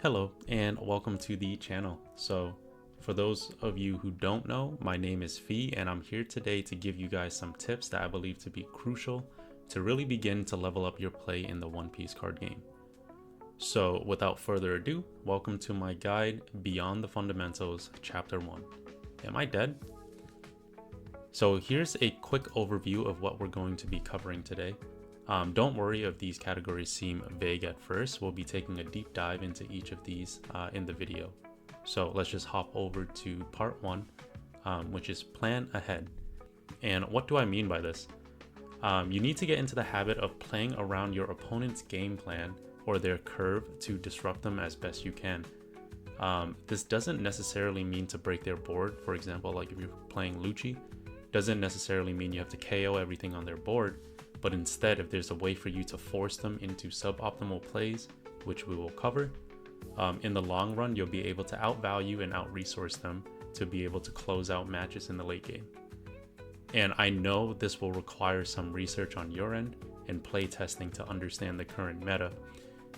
Hello and welcome to the channel. So for those of you who don't know, my name is Fee and I'm here today to give you guys some tips that I believe to be crucial to really begin to level up your play in the One Piece card game. So without further ado, welcome to my guide Beyond the Fundamentals Chapter 1. Am I dead? So here's a quick overview of what we're going to be covering today. Don't worry if these categories seem vague at first. We'll be taking a deep dive into each of these in the video. So let's just hop over to part 1, which is plan ahead. And what do I mean by this? You need to get into the habit of playing around your opponent's game plan or their curve to disrupt them as best you can. This doesn't necessarily mean to break their board. For example, like if you're playing Lucci, doesn't necessarily mean you have to KO everything on their board. But instead, if there's a way for you to force them into suboptimal plays, which we will cover, in the long run, you'll be able to outvalue and out-resource them to be able to close out matches in the late game. And I know this will require some research on your end and play testing to understand the current meta,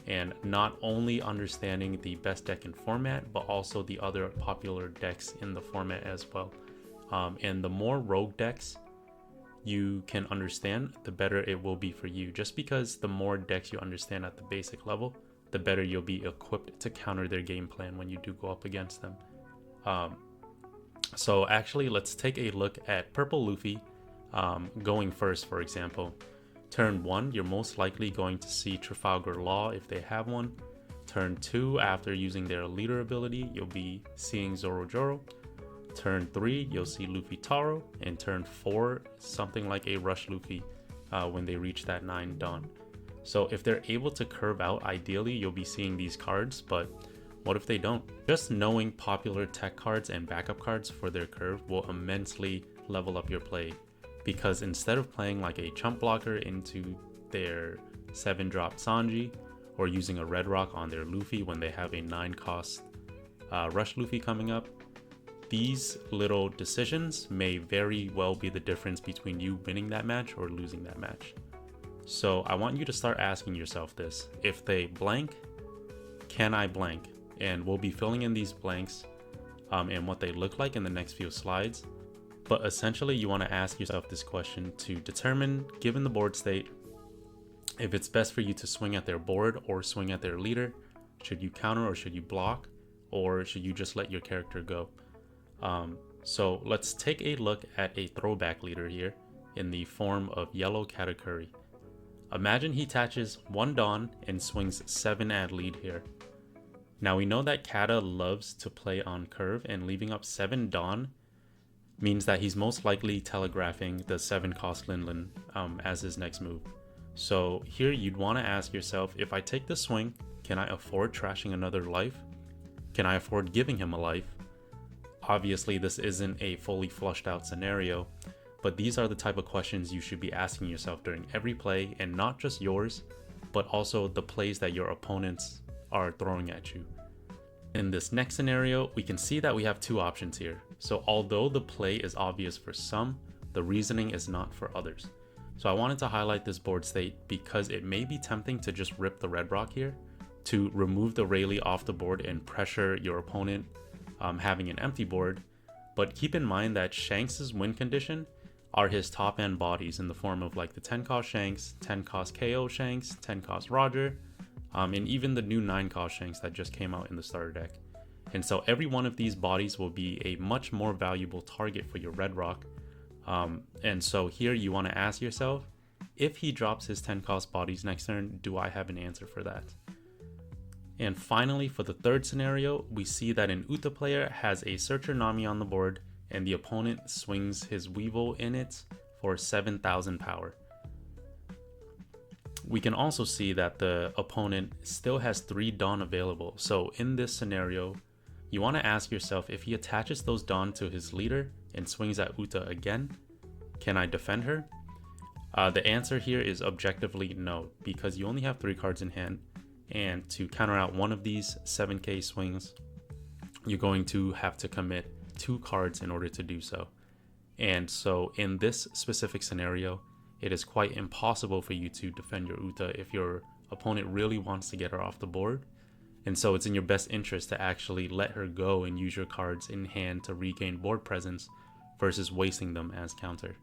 and not only understanding the best deck in format, but also the other popular decks in the format as well. And the more rogue decks you can understand, the better it will be for you, just because the more decks you understand at the basic level, the better you'll be equipped to counter their game plan when you do go up against them. So actually, let's take a look at Purple Luffy going first. For example, turn 1, you're most likely going to see Trafalgar Law if they have one. Turn 2, after using their leader ability, you'll be seeing Zoro. Turn 3, you'll see Luffy Taro, and turn 4, something like a Rush Luffy when they reach that 9 Dawn. So if they're able to curve out, ideally you'll be seeing these cards, but what if they don't? Just knowing popular tech cards and backup cards for their curve will immensely level up your play, because instead of playing like a chump blocker into their 7-drop Sanji, or using a red rock on their Luffy when they have a 9-cost Rush Luffy coming up, these little decisions may very well be the difference between you winning that match or losing that match. So I want you to start asking yourself this: if they blank, can I blank? And we'll be filling in these blanks and what they look like in the next few slides. But essentially, you want to ask yourself this question to determine, given the board state, if it's best for you to swing at their board or swing at their leader. Should you counter or should you block? Or should you just let your character go? So let's take a look at a throwback leader here in the form of Yellow Katakuri. Imagine he attaches 1 Dawn and swings 7 at lead here. Now we know that Kata loves to play on curve, and leaving up 7 Dawn means that he's most likely telegraphing the 7-cost Linlin as his next move. So here you'd want to ask yourself, if I take the swing, can I afford trashing another life? Can I afford giving him a life? Obviously, this isn't a fully flushed out scenario, but these are the type of questions you should be asking yourself during every play, and not just yours, but also the plays that your opponents are throwing at you. In this next scenario, we can see that we have 2 options here. So although the play is obvious for some, the reasoning is not for others. So I wanted to highlight this board state because it may be tempting to just rip the red rock here, to remove the Rayleigh off the board and pressure your opponent having an empty board. But keep in mind that Shanks' win condition are his top end bodies in the form of like the 10-cost Shanks, 10-cost KO Shanks, 10-cost Roger, and even the new 9-cost Shanks that just came out in the starter deck. And so every one of these bodies will be a much more valuable target for your red rock. And so here you want to ask yourself, if he drops his 10-cost bodies next turn, do I have an answer for that? And finally, for the third scenario, we see that an Uta player has a Searcher Nami on the board, and the opponent swings his Weevil in it for 7,000 power. We can also see that the opponent still has 3 Dawn available. So in this scenario, you want to ask yourself, if he attaches those Dawn to his leader and swings at Uta again, can I defend her? The answer here is objectively no, because you only have 3 cards in hand. And to counter out one of these 7k swings, you're going to have to commit 2 cards in order to do so. And so in this specific scenario, it is quite impossible for you to defend your Uta if your opponent really wants to get her off the board. And so it's in your best interest to actually let her go and use your cards in hand to regain board presence versus wasting them as counter.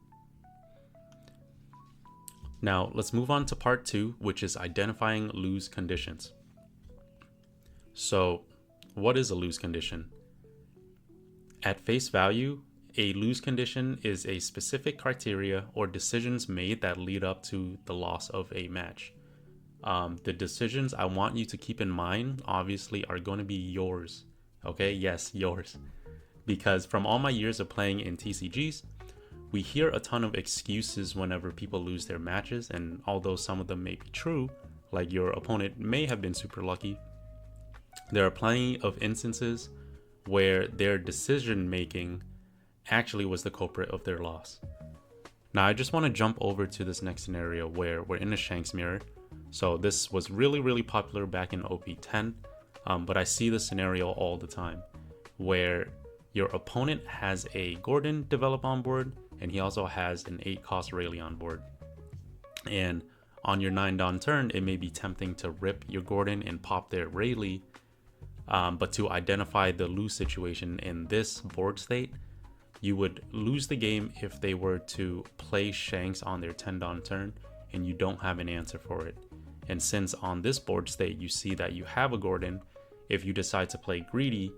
Now let's move on to part 2, which is identifying lose conditions. So what is a lose condition? At face value, a lose condition is a specific criteria or decisions made that lead up to the loss of a match. The decisions I want you to keep in mind, obviously, are going to be yours. Okay, yes, yours. Because from all my years of playing in TCGs, we hear a ton of excuses whenever people lose their matches, and although some of them may be true, like your opponent may have been super lucky, there are plenty of instances where their decision making actually was the culprit of their loss. Now I just want to jump over to this next scenario where we're in a Shanks mirror. So this was really popular back in OP10, but I see this scenario all the time where your opponent has a Gordon develop on board, and he also has an 8-cost Rayleigh on board. And on your 9-Dawn turn, it may be tempting to rip your Gordon and pop their Rayleigh, but to identify the lose situation in this board state, you would lose the game if they were to play Shanks on their 10-Dawn turn and you don't have an answer for it. And since on this board state you see that you have a Gordon, if you decide to play greedy,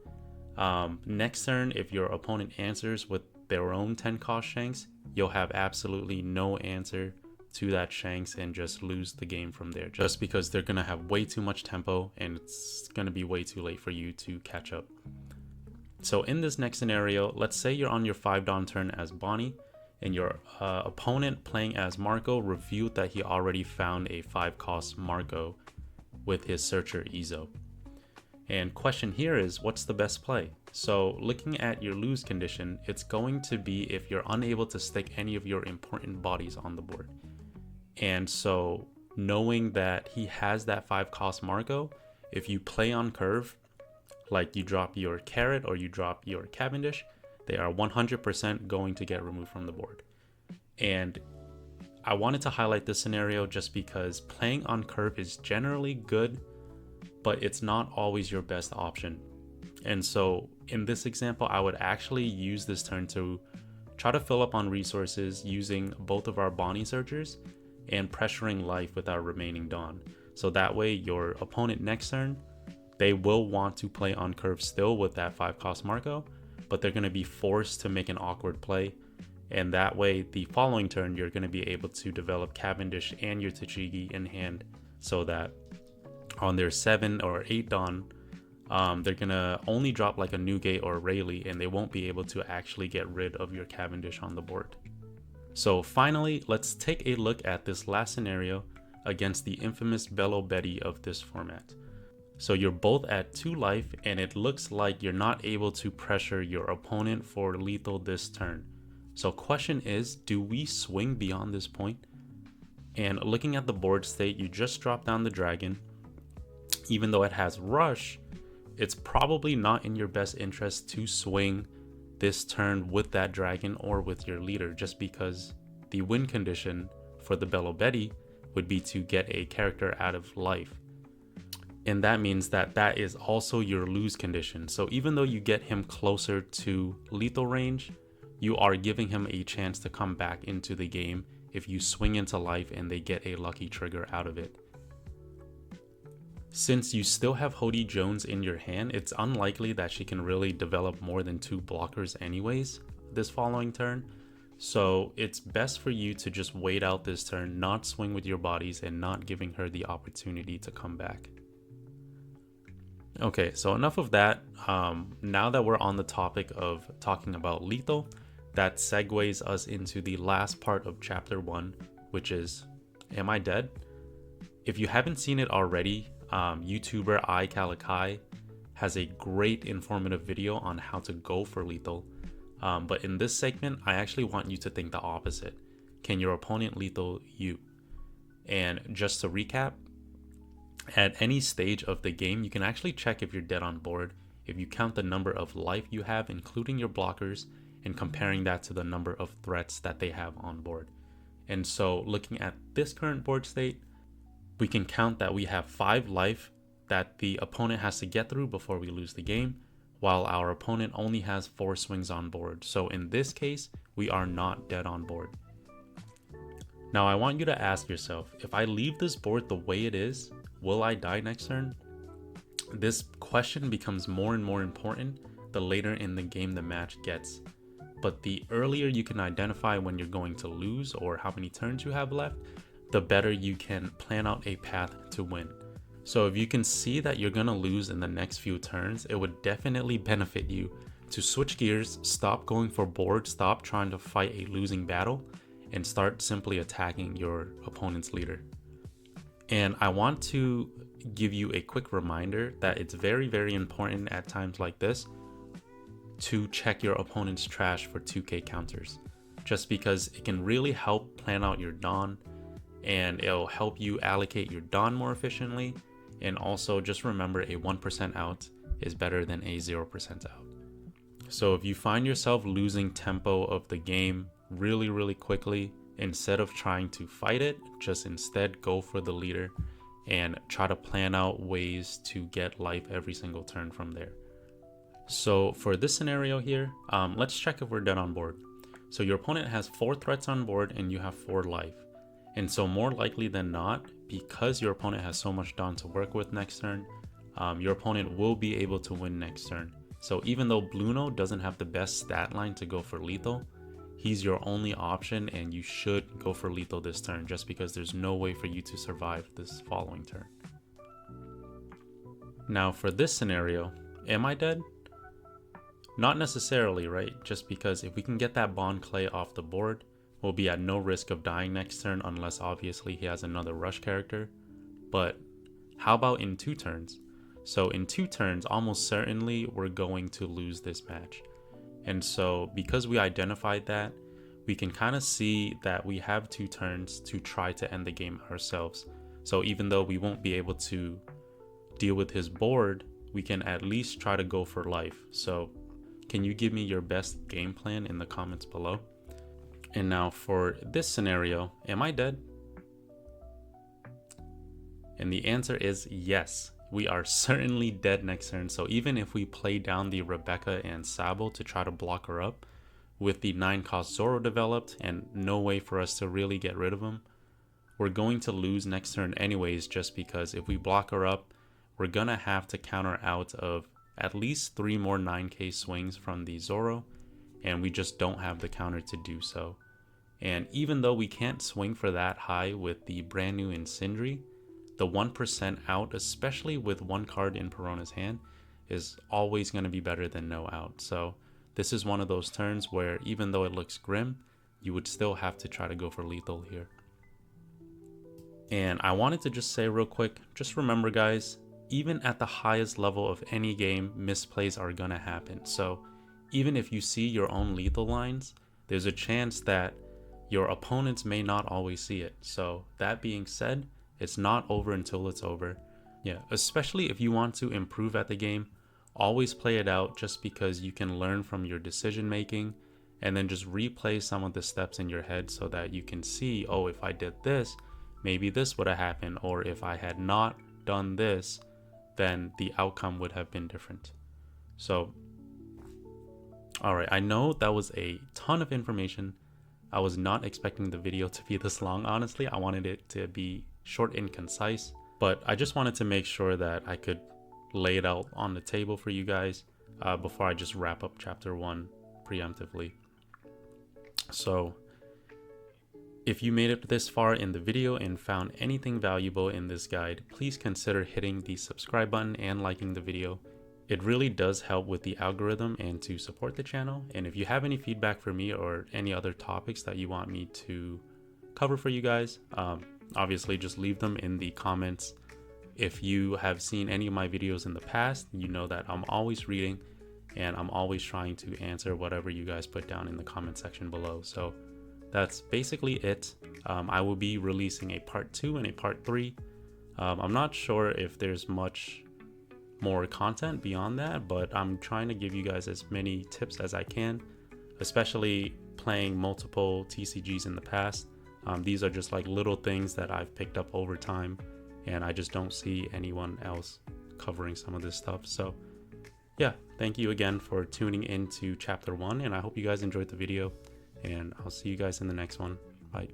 next turn if your opponent answers with their own 10-cost Shanks, you'll have absolutely no answer to that Shanks and just lose the game from there, just because they're going to have way too much tempo and it's going to be way too late for you to catch up. So in this next scenario, let's say you're on your 5-Dawn turn as Bonnie, and your opponent playing as Marco revealed that he already found a 5-cost Marco with his Searcher Ezo. And question here is, what's the best play? So looking at your lose condition, it's going to be if you're unable to stick any of your important bodies on the board. And so knowing that he has that 5-cost Marco, if you play on curve, like you drop your Carrot or you drop your Cavendish, they are 100% going to get removed from the board. And I wanted to highlight this scenario just because playing on curve is generally good, but it's not always your best option. And so in this example, I would actually use this turn to try to fill up on resources using both of our Bonnie Searchers and pressuring life with our remaining Dawn. So that way your opponent next turn, they will want to play on curve still with that 5-cost Marco, but they're going to be forced to make an awkward play. And that way, the following turn, you're going to be able to develop Cavendish and your TCG in hand so that on their 7 or 8 Dawn, they're going to only drop like a Newgate or a Rayleigh, and they won't be able to actually get rid of your Cavendish on the board. So finally, let's take a look at this last scenario against the infamous Bello Betty of this format. So you're both at 2 life, and it looks like you're not able to pressure your opponent for lethal this turn. So question is, do we swing beyond this point? And looking at the board state, you just dropped down the dragon. Even though it has rush, it's probably not in your best interest to swing this turn with that dragon or with your leader, just because the win condition for the Bello Betty would be to get a character out of life. And that means that that is also your lose condition. So even though you get him closer to lethal range, you are giving him a chance to come back into the game if you swing into life and they get a lucky trigger out of it. Since you still have Hody Jones in your hand, it's unlikely that she can really develop more than 2 blockers anyways this following turn. So it's best for you to just wait out this turn, not swing with your bodies, and not giving her the opportunity to come back. Okay, so enough of that. Now that we're on the topic of talking about lethal, that segues us into the last part of chapter 1, which is, am I dead? If you haven't seen it already, YouTuber iCalikai has a great informative video on how to go for lethal. But in this segment, I actually want you to think the opposite. Can your opponent lethal you? And just to recap, at any stage of the game, you can actually check if you're dead on board if you count the number of life you have, including your blockers, and comparing that to the number of threats that they have on board. And so looking at this current board state, we can count that we have 5 life that the opponent has to get through before we lose the game, while our opponent only has 4 swings on board. So in this case, we are not dead on board. Now I want you to ask yourself, if I leave this board the way it is, will I die next turn? This question becomes more and more important the later in the game the match gets. But the earlier you can identify when you're going to lose or how many turns you have left, the better you can plan out a path to win. So if you can see that you're going to lose in the next few turns, it would definitely benefit you to switch gears, stop going for board, stop trying to fight a losing battle, and start simply attacking your opponent's leader. And I want to give you a quick reminder that it's very, very important at times like this to check your opponent's trash for 2k counters, just because it can really help plan out your Dawn, and it'll help you allocate your Dawn more efficiently. And also just remember, a 1% out is better than a 0% out. So if you find yourself losing tempo of the game really quickly, instead of trying to fight it, just instead go for the leader and try to plan out ways to get life every single turn from there. So for this scenario here, let's check if we're dead on board. So your opponent has 4 threats on board and you have 4 life. And so more likely than not, because your opponent has so much Dawn to work with next turn, your opponent will be able to win next turn. So even though Bluno doesn't have the best stat line to go for lethal, he's your only option, and you should go for lethal this turn just because there's no way for you to survive this following turn. Now for this scenario, am I dead? Not necessarily, right? Just because if we can get that Bond Clay off the board, we'll be at no risk of dying next turn unless obviously he has another rush character. But how about in 2 turns? So in 2 turns, almost certainly we're going to lose this match. And so because we identified that, we can kind of see that we have 2 turns to try to end the game ourselves. So even though we won't be able to deal with his board, we can at least try to go for life. So can you give me your best game plan in the comments below? And now for this scenario, am I dead? And the answer is yes. We are certainly dead next turn. So even if we play down the Rebecca and Sabo to try to block her up, with the 9-cost Zoro developed and no way for us to really get rid of him, we're going to lose next turn anyways, just because if we block her up, we're gonna have to counter out of at least 3 more 9k swings from the Zoro, and we just don't have the counter to do so. And even though we can't swing for that high with the brand new Insindri, the 1% out, especially with 1 card in Perona's hand, is always going to be better than no out. So this is one of those turns where even though it looks grim, you would still have to try to go for lethal here. And I wanted to just say real quick, just remember guys, even at the highest level of any game, misplays are going to happen. So even if you see your own lethal lines, there's a chance that your opponents may not always see it. So that being said, it's not over until it's over. Yeah, especially if you want to improve at the game, always play it out, just because you can learn from your decision making and then just replay some of the steps in your head so that you can see, oh, if I did this, maybe this would have happened, or if I had not done this, then the outcome would have been different. So, all right, I know that was a ton of information. I was not expecting the video to be this long, honestly. I wanted it to be short and concise, but I just wanted to make sure that I could lay it out on the table for you guys before I just wrap up chapter 1 preemptively. So if you made it this far in the video and found anything valuable in this guide, please consider hitting the subscribe button and liking the video. It really does help with the algorithm and to support the channel. And if you have any feedback for me or any other topics that you want me to cover for you guys, obviously just leave them in the comments. If you have seen any of my videos in the past, you know that I'm always reading and I'm always trying to answer whatever you guys put down in the comment section below. So that's basically it. I will be releasing a part 2 and a part 3. I'm not sure if there's much more content beyond that, but I'm trying to give you guys as many tips as I can, especially playing multiple TCGs in the past. These are just like little things that I've picked up over time, and I just don't see anyone else covering some of this stuff. So yeah, thank you again for tuning into chapter 1, and I hope you guys enjoyed the video, and I'll see you guys in the next one. Bye.